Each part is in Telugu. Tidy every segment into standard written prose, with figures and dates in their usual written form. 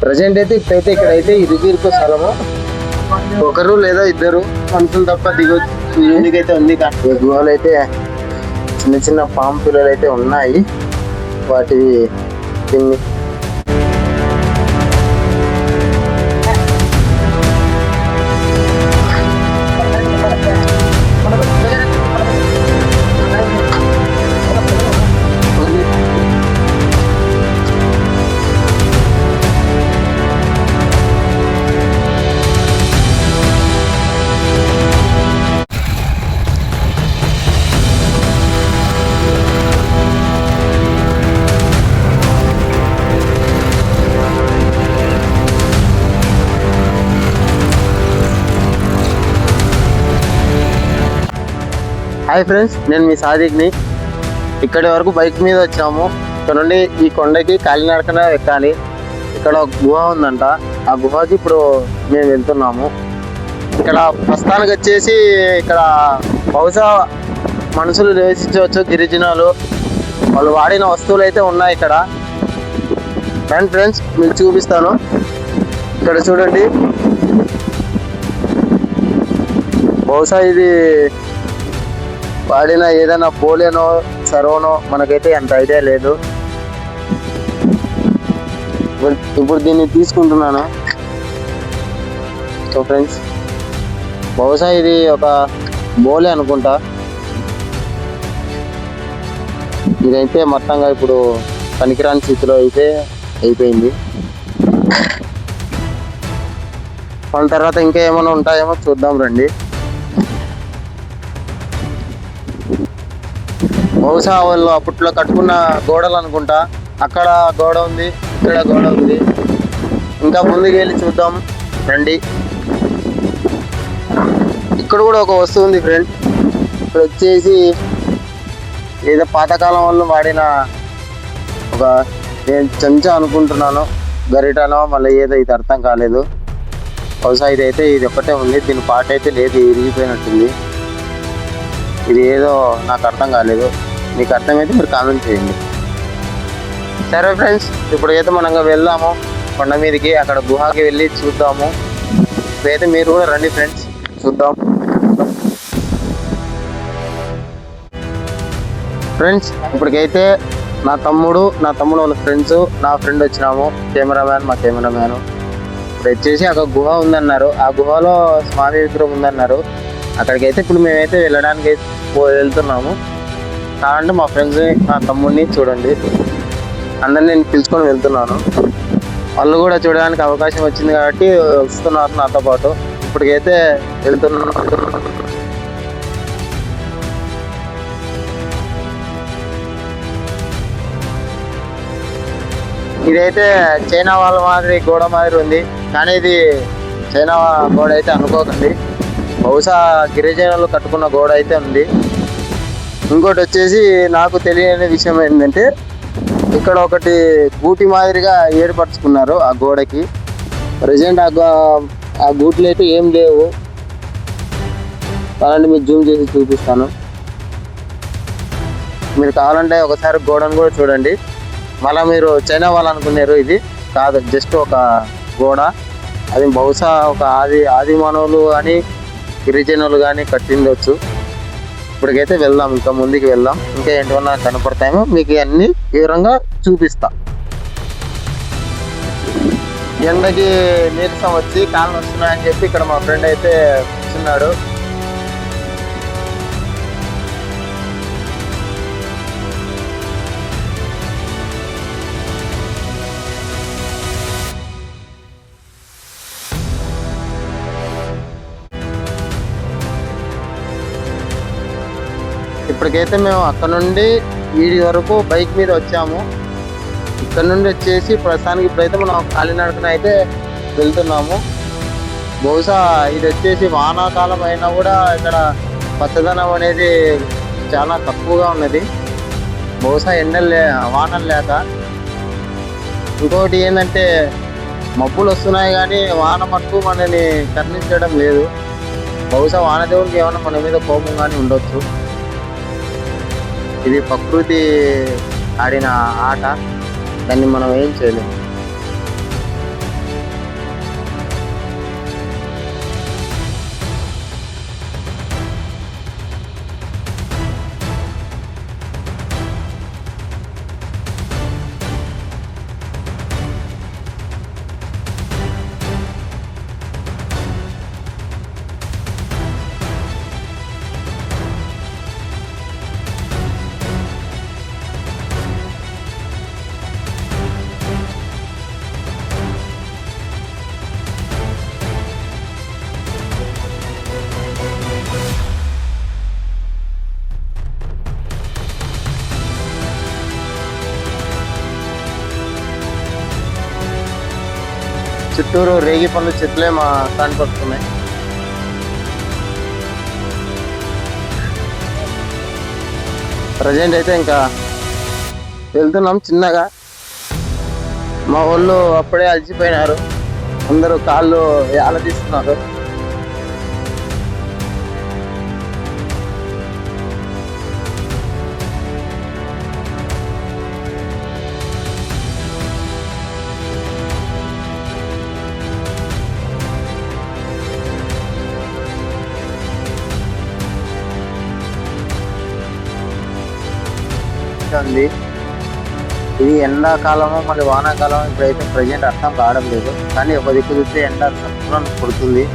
ప్రజెంట్ అయితే ఇప్పుడైతే ఇక్కడైతే ఇరుకు స్థలము, ఒకరు లేదా ఇద్దరు మనుషులు తప్ప దిగుదికైతే ఉంది. గుహలు అయితే చిన్న చిన్న పాము పిల్లలు అయితే ఉన్నాయి. వాటి తిన్ని హాయ్ ఫ్రెండ్స్, నేను మీ సాదిక్ని. ఇక్కడి వరకు బైక్ మీద వచ్చాము. ఇక్కడ నుండి ఈ కొండకి కాలినడకన ఎక్కాలి. ఇక్కడ ఒక గుహ ఉందంట. ఆ గుహకి ఇప్పుడు మేము వెళ్తున్నాము. ఇక్కడ ప్రస్తుతానికి వచ్చేసి ఇక్కడ బహుశా మనుషులు నివసించవచ్చు, గిరిజనులు. వాళ్ళు వాడిన వస్తువులు అయితే ఉన్నాయి ఇక్కడ. ఫ్రెండ్స్ మీకు చూపిస్తాను. ఇక్కడ చూడండి, బహుశా ఇది వాడిన ఏదైనా పోలేనో సర్వనో మనకైతే అంత ఐడియా లేదు. ఇప్పుడు దీన్ని తీసుకుంటున్నాను. సో ఫ్రెండ్స్, బహుశా ఇది ఒక బోలే అనుకుంటా. ఇదైతే మొత్తంగా ఇప్పుడు పనికిరాని స్థితిలో అయితే అయిపోయింది. వాళ్ళ తర్వాత ఇంకా ఏమైనా ఉంటాయేమో చూద్దాం రండి. బహుశా వాళ్ళు అప్పట్లో కట్టుకున్న గోడలు అనుకుంటా. అక్కడ గోడ ఉంది, ఇక్కడ గోడ ఉంది. ఇంకా ముందుకు వెళ్ళి చూద్దాం రండి. ఇక్కడ కూడా ఒక వస్తువు ఉంది ఫ్రెండ్. ఇక్కడ వచ్చేసి ఏదో పాతకాలం వాళ్ళు వాడిన ఒక చెంచా అనుకుంటున్నాను, గరిటనో మళ్ళీ ఏదో ఇది అర్థం కాలేదు. బహుశా ఇదైతే ఇది ఒక్కటే ఉంది. దీని పాట అయితే లేదు, ఇరిగిపోయినట్టుంది. ఇది ఏదో నాకు అర్థం కాలేదు. మీకు అర్థమైతే మీరు కామెంట్ చేయండి. సరే ఫ్రెండ్స్, ఇప్పుడైతే మనం వెళ్దాము కొండ మీదకి. అక్కడ గుహకి వెళ్ళి చూద్దాము. ఇప్పుడైతే మీరు కూడా రండి ఫ్రెండ్స్, చూద్దాం. ఫ్రెండ్స్, ఇప్పటికైతే నా తమ్ముడు వాళ్ళ ఫ్రెండ్స్, నా ఫ్రెండ్ వచ్చినాము. మా కెమెరామ్యాన్ ఇప్పుడు వచ్చేసి అక్కడ గుహ ఉందన్నారు. ఆ గుహలో స్వామి విగ్రహం ఉందన్నారు. అక్కడికైతే ఇప్పుడు మేమైతే వెళ్ళడానికి వెళ్తున్నాము. కావాలంటే మా ఫ్రెండ్స్, నా తమ్ముడిని చూడండి, అందరిని నేను పిలుచుకొని వెళ్తున్నాను. వాళ్ళు కూడా చూడడానికి అవకాశం వచ్చింది కాబట్టి వస్తున్నారు నాతో పాటు. ఇప్పటికైతే వెళ్తున్నాను. ఇదైతే చైనా వాళ్ళ మాదిరి గోడ మాదిరి ఉంది, కానీ ఇది చైనా గోడ అయితే అనుకోకండి. బహుశా గిరిజనులు కట్టుకున్న గోడ అయితే ఉంది. ఇంకోటి వచ్చేసి నాకు తెలియని విషయం ఏంటంటే, ఇక్కడ ఒకటి గూటి మాదిరిగా ఏర్పరచుకున్నారు ఆ గోడకి. ప్రజెంట్ ఆ గూట్లు అయితే ఏం లేవు. కావాలంటే మీకు జూమ్ చేసి చూపిస్తాను. మీరు కావాలంటే ఒకసారి గోడను కూడా చూడండి. మళ్ళీ మీరు చైనా వాళ్ళు అనుకున్నారు, ఇది కాదు, జస్ట్ ఒక గోడ. అది బహుశా ఒక ఆది మానవులు కానీ గిరిజనులు కానీ కట్టిండొచ్చు. ఇప్పటికైతే వెళ్దాం, ఇంకా ముందుకు వెళ్దాం. ఇంకా ఏంటన్నా కనపడతాయేమో మీకు అన్ని వివరంగా చూపిస్తా. ఎండకి నీరసం వచ్చి కాళ్ళు వస్తున్నాయని చెప్పి ఇక్కడ మా ఫ్రెండ్ అయితే కూర్చున్నాడు. ఇప్పటికైతే మేము అక్కడ నుండి వీడి వరకు బైక్ మీద వచ్చాము. ఇక్కడ నుండి వచ్చేసి ప్రస్తుతానికి ఇప్పుడైతే మనం కాలినడకన అయితే వెళ్తున్నాము. బహుశా ఇది వచ్చేసి వానాకాలం అయినా కూడా ఇక్కడ పచ్చదనం అనేది చాలా తక్కువగా ఉన్నది. బహుశా వానలు లేక. ఇంకోటి ఏంటంటే, మబ్బులు వస్తున్నాయి కానీ వాన మట్టుకు మనని కరుణించడం లేదు. బహుశా వానదేవునికి ఏమైనా మన మీద కోపం కానీ ఉండొచ్చు. ఇది ప్రకృతి ఆడిన ఆట, దాన్ని మనం ఏం చేయలేము. చుట్టూరు రేగి పళ్ళు చెట్లే మా కనిపిస్తున్నాయి. ప్రజెంట్ అయితే ఇంకా వెళ్తున్నాం చిన్నగా. మా వాళ్ళు అప్పుడే అలసిపోయినారు, అందరూ కాళ్ళు ఆలదీస్తున్నారు. ఉంది ఇది ఎండాకాలము మళ్ళీ వానాకాలం ఇప్పుడైతే ప్రజెంట్ అర్థం కావడం లేదు, కానీ ఒక దిక్కు చూస్తే ఎండ సంపూర్ణ కొడుతుంది.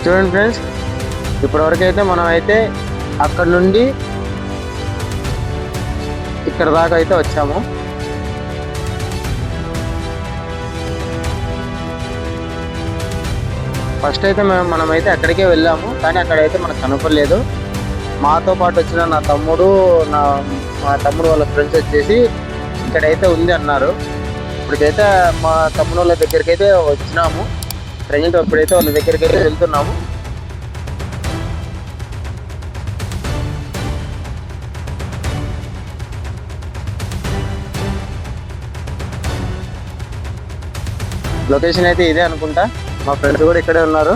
చూడండి ఫ్రెండ్స్, ఇప్పటివరకు అయితే మనం అయితే అక్కడ నుండి ఇక్కడ దాకా అయితే వచ్చాము. ఫస్ట్ అయితే మనమైతే అక్కడికే వెళ్ళాము, కానీ అక్కడైతే మనకు కనపడలేదు. మాతో పాటు వచ్చిన మా తమ్ముడు వాళ్ళ ఫ్రెండ్స్ వచ్చేసి ఇక్కడైతే ఉంది అన్నారు. ఇప్పటికైతే మా తమ్ముడు వాళ్ళ దగ్గరికి అయితే వచ్చినాము. ప్రజెంట్ ఎప్పుడైతే వాళ్ళ దగ్గరికి అయితే వెళ్తున్నాము. లొకేషన్ అయితే ఇదే అనుకుంటా. మా ఫ్రెండ్స్ కూడా ఇక్కడే ఉన్నారు,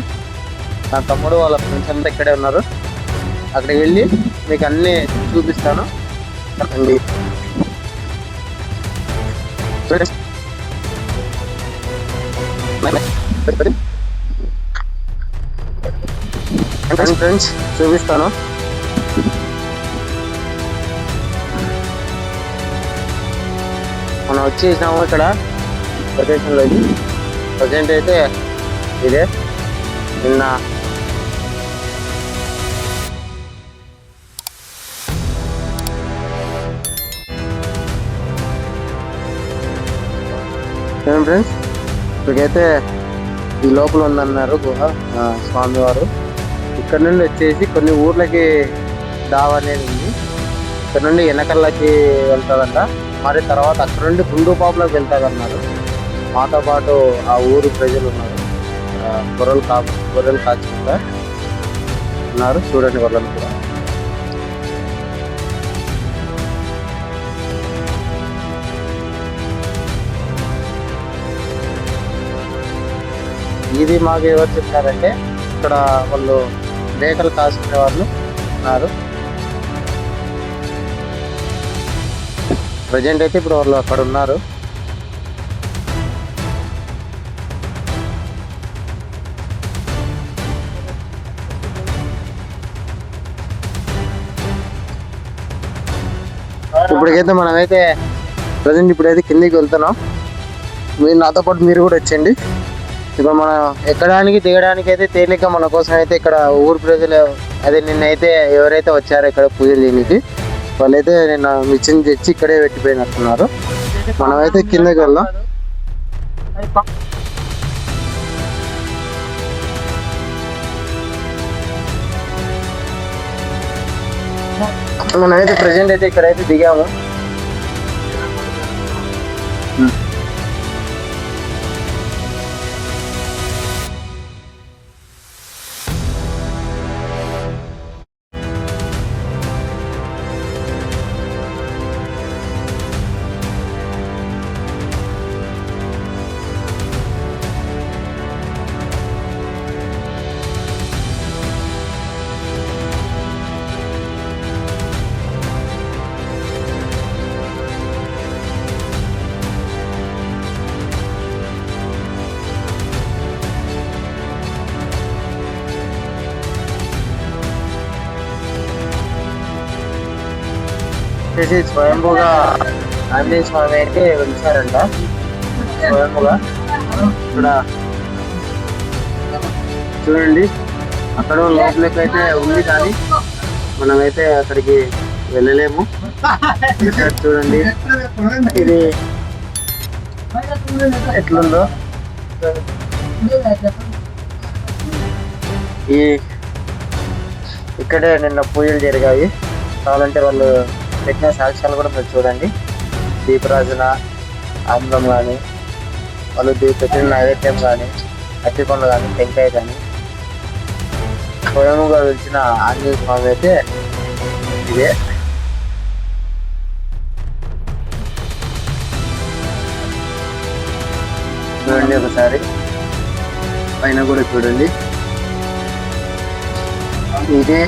నా తమ్ముడు వాళ్ళ ఫ్రెండ్స్ అంతా ఇక్కడే ఉన్నారు. అక్కడికి వెళ్ళి మీకు అన్నీ చూపిస్తాను. ఫ్రెండ్స్ చూపిస్తాను. మనం వచ్చేసినాము ఇక్కడ లొకేషన్లోకి. ప్రజెంట్ అయితే ఇదే నిన్న ఫ్రెండ్స్ ఇప్పటికైతే ఈ లోపల ఉందన్నారు గుహ స్వామివారు. ఇక్కడ నుండి వచ్చేసి కొన్ని ఊర్లకి దావ అనేది ఉంది. ఇక్కడ నుండి వెనకల్లకి వెళ్తాదంట, మరి తర్వాత అక్కడ నుండి గుండుపాపులోకి వెళ్తాదన్నారు. మాతో పాటు ఆ ఊరు ప్రజలు ఉన్నారు, గొర్రెలు కాచుకుంటా ఉన్నారు. చూడండి వాళ్ళని కూడా. ఇది మాకు ఎవరు చెప్పారంటే ఇక్కడ వాళ్ళు మేకలు కాసుకునే వాళ్ళు ఉన్నారు. ప్రజెంట్ అయితే ఇప్పుడు వాళ్ళు అక్కడ ఉన్నారు. ఇప్పటికైతే మనమైతే ప్రజెంట్ ఇప్పుడైతే కిందికి వెళ్తున్నాం. మీరు నాతో పాటు మీరు కూడా వచ్చేయండి. ఇప్పుడు మనం ఎక్కడానికి దిగడానికి అయితే తేలిక మన కోసం అయితే ఇక్కడ ఊరు ప్రజలు అదే నిన్నైతే ఎవరైతే వచ్చారో ఇక్కడ పూజలు చేయడానికి వాళ్ళైతే నిన్న మిషన్ తెచ్చి ఇక్కడే పెట్టిపోయినట్టున్నారు. మనమైతే కిందకి వెళ్దాం. మనమైతే ప్రజెంట్ అయితే ఇక్కడైతే దిగాము. స్వయంభూగా ఆంజనేయ స్వామి అయితే వెలిచారంట. స్వయంభూగా ఇక్కడ చూడండి, అక్కడ లోపలికి అయితే ఉంది కానీ మనమైతే అక్కడికి వెళ్ళలేము. చూడండి ఇది ఎట్లుందో. ఈ ఇక్కడే నిన్న పూజలు జరిగాయి. కావాలంటే వాళ్ళు పెట్టిన సాక్ష్యాలు కూడా మీరు చూడండి. దీపరాజున ఆనందం కానీ, వాళ్ళు పెట్టిన నైవేద్యం కానీ, అట్టికొండ కానీ, టెంకాయ కానీ, స్వయముగా వెలిచిన ఆంజనేయ స్వామి అయితే ఇదే. చూడండి ఒకసారి పైన కూడా చూడండి. ఇదే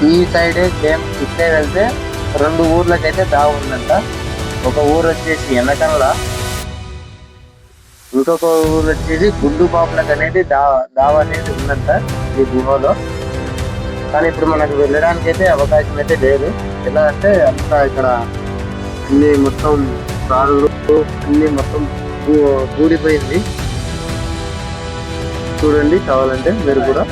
ఈ సైడే సేమ్ ఇట్లే వెళ్తే 2 ఊర్లకైతే దావ ఉందంట. ఒక ఊరు వచ్చేసి ఎన్నకల్ల, ఇంకొక ఊరు వచ్చేసి గుడ్డు పాపులకు అనేది దావ అనేది ఉందంట ఈ గుహలో. కానీ ఇప్పుడు మనకు వెళ్ళడానికి అయితే అవకాశం అయితే లేదు. ఎలా అంటే అంతా ఇక్కడ అన్ని మొత్తం రాళ్ళు అన్ని మొత్తం కూడిపోయింది. చూడండి కావాలంటే మీరు కూడా.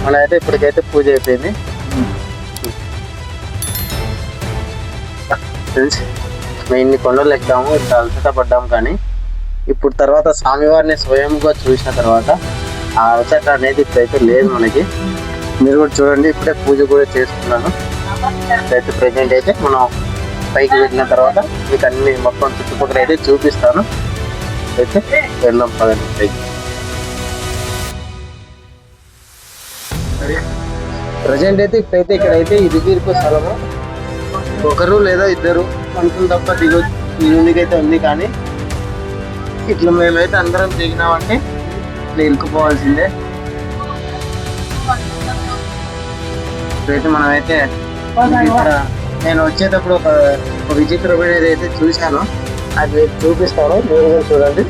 మన అయితే ఇప్పటికైతే పూజ అయిపోయింది. మేము ఇన్ని కొండలు ఎక్కాము, ఇంత అలసట పడ్డాము. కానీ ఇప్పుడు తర్వాత స్వామివారిని స్వయంగా చూసిన తర్వాత ఆ అలసట అనేది ఇప్పుడైతే లేదు మనకి. మీరు కూడా చూడండి, ఇప్పుడే పూజ కూడా చేసుకున్నాను. అయితే ప్రెజెంట్ అయితే మనం పైకి వెళ్ళిన తర్వాత మీకు అన్ని మొత్తం చుట్టుపక్కల అయితే చూపిస్తాను. అయితే వెళ్దాం పదండి పైకి. ప్రజెంట్ అయితే ఇప్పుడైతే ఇక్కడైతే ఇది తీర్పు స్థలము. ఒకరు లేదా ఇద్దరు మనుషులు తప్ప దిగునికైతే ఉంది. కానీ ఇట్లా మేమైతే అందరం దిగినామంటే ఇట్లా ఇరుక్కుపోవాల్సిందే. ఇప్పుడైతే మనమైతే ఇక్కడ నేను వచ్చేటప్పుడు ఒక విచిత్రమైనది అయితే చూశాను, అది చూపిస్తాను. మీరు కూడా చూడండి.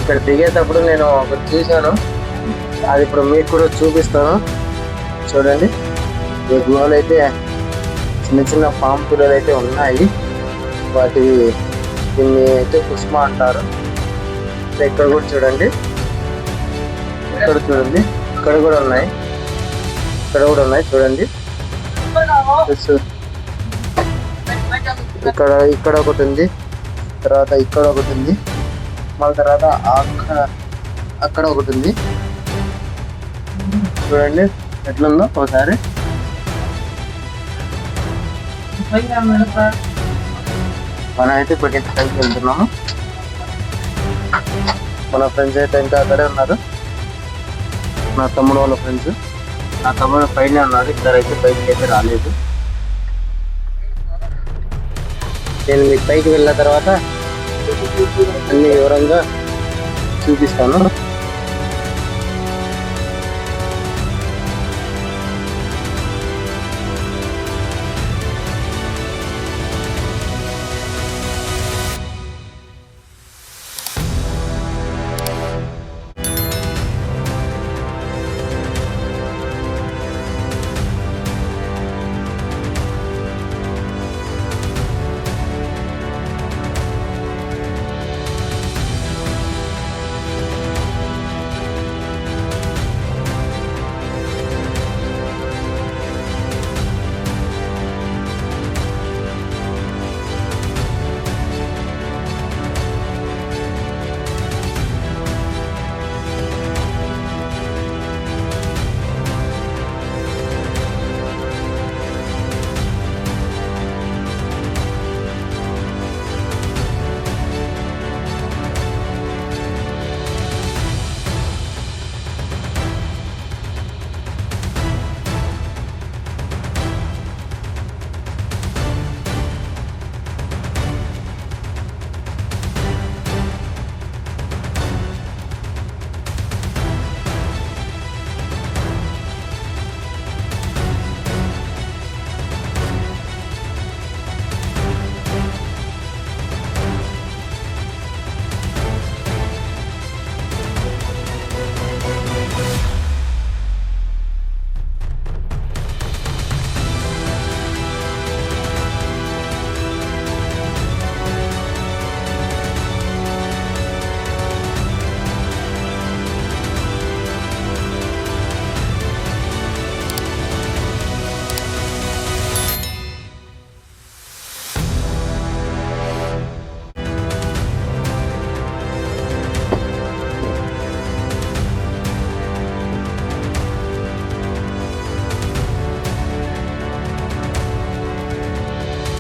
ఇక్కడ దిగేటప్పుడు నేను ఒకటి చూశాను, అది ఇప్పుడు మీకు కూడా చూపిస్తాను. చూడండి, ఈ గుహలు అయితే చిన్న చిన్న పాము పిల్లలు అయితే ఉన్నాయి. దీన్ని అయితే కుసుమ అంటారు. ఇక్కడ కూడా చూడండి, ఇక్కడ చూడండి, ఇక్కడ కూడా ఉన్నాయి, ఇక్కడ కూడా ఉన్నాయి. చూడండి, ఇక్కడ ఒకటి ఉంది, తర్వాత ఇక్కడ ఒకటి ఉంది, మళ్ళీ తర్వాత అక్కడ ఒకటి ఉంది. చూడండి ఎట్లుందో ఒకసారి. మనం అయితే ఇప్పుడు పైకి వెళ్తున్నాము. మన ఫ్రెండ్స్ అయితే ఇంకా అక్కడే ఉన్నారు. నా తమ్ముడు వాళ్ళ ఫ్రెండ్స్, నా తమ్ముడు పైన ఉన్నారు. ఇద్దరైతే పైకి అయితే రాలేదు. నేను మీకు పైకి వెళ్ళిన తర్వాత అన్ని వివరంగా చూపిస్తాను.